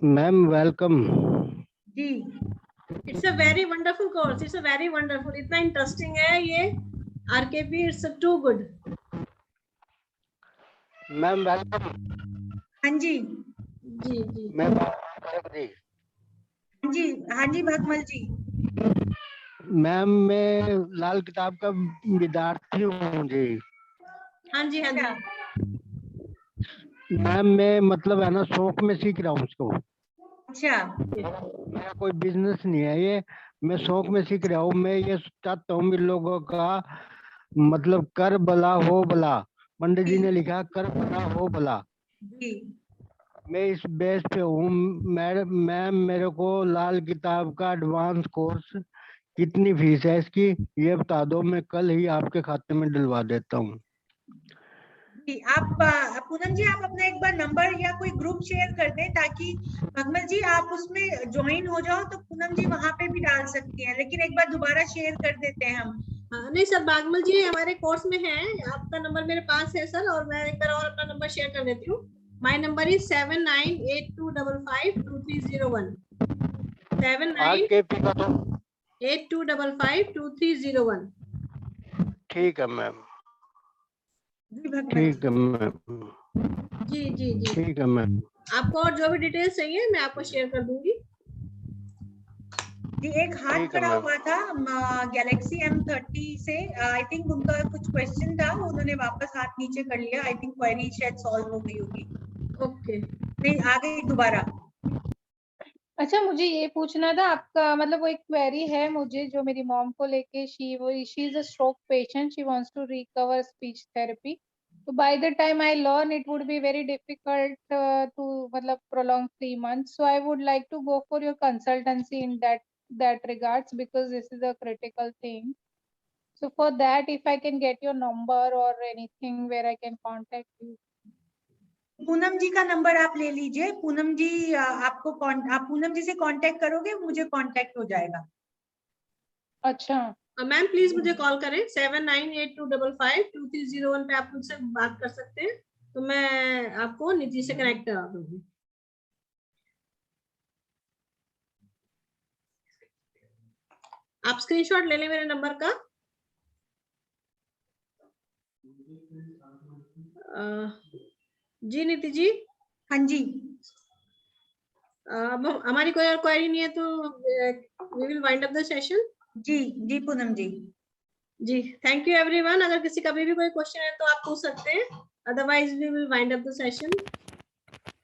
मैम वेलकम जी। It's a very wonderful course, it's a very wonderful, इतना इंटरेस्टिंग है ये RKP, it's too good. Ma'am welcome. हाँ जी जी मैम जी, हाँ जी भगमल जी। मैम मैं लाल किताब का विद्यार्थी हूँ जी। हाँ जी। मैम मैं मतलब है ना शौक में सीख रहा हूँ उसको। अच्छा। मेरा कोई बिजनेस नहीं है ये, मैं शौक में सीख रहा हूँ। मैं ये चाहता हूँ कि लोगों का मतलब कर भला हो भला, पंडित जी ने लिखा कर भला हो भला। मैं इस बेस पे हूँ। मैम मेरे को लाल किताब का एडवांस कोर्स कितनी फीस है इसकी ये बता दो, मैं कल ही आपके खाते में डलवा देता हूँ। जी, आप पूनम जी आप अपना एक बार नंबर या कोई ग्रुप शेयर कर दें ताकि भगमल जी आप उसमें ज्वाइन हो जाओ, तो पूनम जी वहां पे भी डाल सकती हैं, लेकिन एक बार दोबारा शेयर कर देते हैं हम। नहीं सर, भागमल जी हमारे कोर्स में है, आपका नंबर मेरे पास है सर, और मैं एक बार और अपना नंबर शेयर कर देती हूँ। My number is 7982552301 7982552301। ठीक है मैम, ठीक है मैम। जी जी जी ठीक है मैम। आपको और जो भी डिटेल्स चाहिए मैं आपको शेयर कर दूंगी। जी, एक हाथ खड़ा हुआ था गैलेक्सी M30 से, आई थिंक उनका कुछ क्वेश्चन था, उन्होंने वापस हाथ नीचे कर लिया, आई थिंक क्वेरी शायद सॉल्व हो गई होगी। ओके, नहीं आ गई दोबारा। अच्छा, मुझे ये पूछना था आपका, मतलब वो एक क्वेरी है मुझे जो मेरी मॉम को लेके, she is a stroke patient, she wants to recover speech therapy, तो by the time I learn it would be very difficult to मतलब prolong 3 months, so I would like to go for your consultancy in that regards because this is a critical thing. So for that, if I can get your number or anything where I can contact you. Poonam ji का number आप ले लीजिए, पूनम जी आपको आप पूनम जी से contact करोगे, मुझे contact हो जाएगा। अच्छा मैम प्लीज मुझे कॉल करें 7982552301 पे, आप मुझसे बात कर सकते हैं, तो मैं आपको निधि से कनेक्ट करा दूंगी। आप स्क्रीनशॉट ले लें मेरे नंबर का। जी नीति जी। हाँ जी। हमारी कोई और क्वेरी नहीं है तो we will wind up the session. जी जी पूनम जी। जी थैंक यू एवरीवन। अगर किसी का भी कोई क्वेश्चन है तो आप पूछ सकते हैं, otherwise we will wind up the session.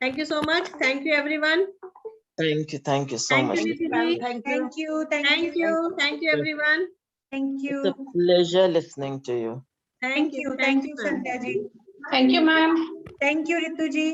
Thank you so much, thank you everyone. Thank you so Thank much. you, Ritu ji. Thank you. Thank you. Thank you. Thank you, everyone. Thank It's a you. pleasure listening to you. Thank you. Thank you, ma'am. Sandhya ji. Thank you, ma'am. Thank you, Ritu ji.